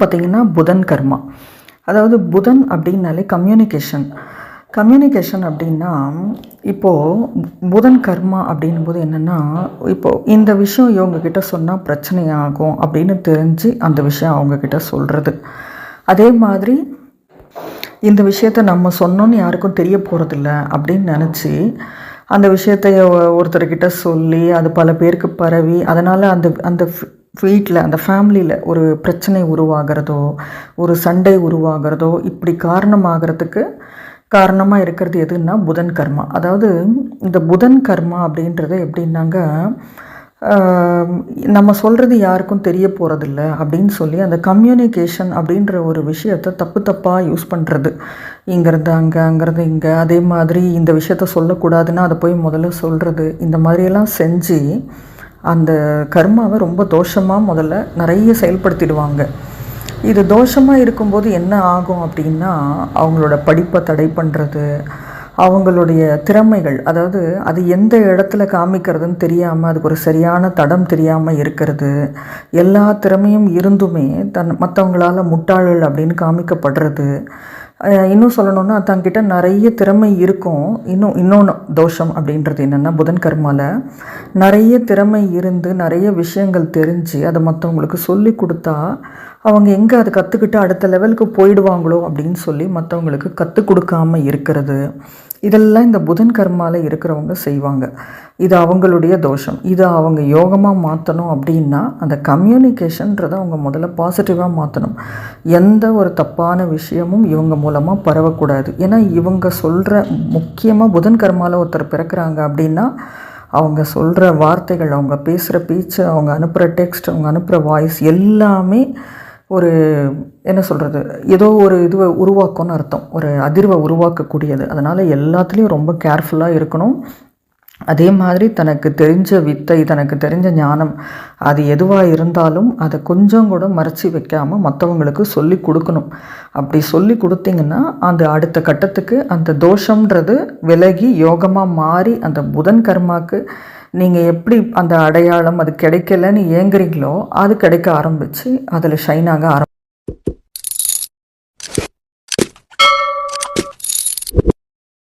பார்த்திங்கன்னா புதன் கர்மா. அதாவது புதன் அப்படின்னாலே கம்யூனிகேஷன் அப்படின்னா இப்போது புதன் கர்மா அப்படின்னும் போது என்னென்னா, இப்போது இந்த விஷயம் இவங்கக்கிட்ட சொன்னால் பிரச்சனையாகும் அப்படின்னு தெரிஞ்சு அந்த விஷயம் அவங்கக்கிட்ட சொல்கிறது. அதே மாதிரி இந்த விஷயத்த நம்ம சொன்னோன்னு யாருக்கும் தெரிய போகிறதில்ல அப்படின்னு நினச்சி அந்த விஷயத்தை ஒருத்தர்கிட்ட சொல்லி அது பல பேருக்கு பரவி அதனால் அந்த அந்த வீட்டில் அந்த ஃபேமிலியில் ஒரு பிரச்சனை உருவாகிறதோ ஒரு சண்டை உருவாகிறதோ இப்படி காரணமாக இருக்கிறது எதுன்னா புதன் கர்மா. அதாவது இந்த புதன் கர்மா அப்படின்றது எப்படின்னாங்க, நம்ம சொல்கிறது யாருக்கும் தெரிய போகிறதில்ல அப்படின்னு சொல்லி அந்த கம்யூனிகேஷன் அப்படின்ற ஒரு விஷயத்தை தப்பாக யூஸ் பண்ணுறது. இங்கேருந்து அங்கேருந்து இங்கே, அதே மாதிரி இந்த விஷயத்த சொல்லக்கூடாதுன்னா அதை போய் முதல்ல சொல்கிறது, இந்த மாதிரியெல்லாம் செஞ்சு அந்த கர்மாவை ரொம்ப தோஷமாக முதல்ல நிறைய செயல்படுத்திடுவாங்க. இது தோஷமாக இருக்கும்போது என்ன ஆகும் அப்படின்னா, அவங்களோட படிப்பை தடை பண்ணுறது, அவங்களுடைய திறமைகள், அதாவது அது எந்த இடத்துல காமிக்கிறதுன்னு தெரியாமல் அதுக்கு ஒரு சரியான தடம் தெரியாமல் இருக்கிறது, எல்லா திறமையும் இருந்துமே மற்றவங்களால் முட்டாள்கள் அப்படின்னு காமிக்கப்படுறது. இன்னும் சொல்லணுன்னா தங்கிட்ட நிறைய திறமை இருக்கும். இன்னொன்று தோஷம் அப்படின்றது என்னென்னா, புதன் கர்மாவில் நிறைய திறமை இருந்து நிறைய விஷயங்கள் தெரிஞ்சு அதை மற்றவங்களுக்கு சொல்லி கொடுத்தா அவங்க எங்கே அதை கற்றுக்கிட்டு அடுத்த லெவலுக்கு போயிடுவாங்களோ அப்படின்னு சொல்லி மற்றவங்களுக்கு கற்றுக் கொடுக்காமல் இருக்கிறது. இதெல்லாம் இந்த புதன் கர்மாவில் இருக்கிறவங்க செய்வாங்க. இது அவங்களுடைய தோஷம். இதை அவங்க யோகமாக மாற்றணும் அப்படின்னா அந்த கம்யூனிகேஷன்றதை அவங்க முதல்ல பாசிட்டிவாக மாற்றணும். எந்த ஒரு தப்பான விஷயமும் இவங்க மூலமாக பரவக்கூடாது. ஏன்னா இவங்க சொல்கிற, முக்கியமாக புதன் கர்மாவில் ஒருத்தர் பிறக்கிறாங்க அப்படின்னா அவங்க சொல்கிற வார்த்தைகள், அவங்க பேசுகிற பேச்சு, அவங்க அனுப்புகிற டெக்ஸ்ட், அவங்க அனுப்புகிற வாய்ஸ் எல்லாமே ஒரு என்ன சொல்கிறது, ஏதோ ஒரு இதுவை உருவாக்கும்னு அர்த்தம், ஒரு அதிர்வை உருவாக்கக்கூடியது. அதனால் எல்லாத்துலேயும் ரொம்ப கேர்ஃபுல்லாக இருக்கணும். அதே மாதிரி தனக்கு தெரிஞ்ச வித்தை, தனக்கு தெரிஞ்ச ஞானம், அது எதுவாக இருந்தாலும் அதை கொஞ்சம் கூட மறைச்சி வைக்காமல் மற்றவங்களுக்கு சொல்லி கொடுக்கணும். அப்படி சொல்லி கொடுத்தீங்கன்னா அந்த அடுத்த கட்டத்துக்கு அந்த தோஷம்ன்றது விலகி யோகமாக மாறி அந்த புதன் கர்மாவுக்கு நீங்கள் எப்படி அந்த அடையாளம் அது கிடைக்கலன்னு ஏங்குறீங்களோ அது கிடைக்க ஆரம்பித்து அதில் ஷைனாக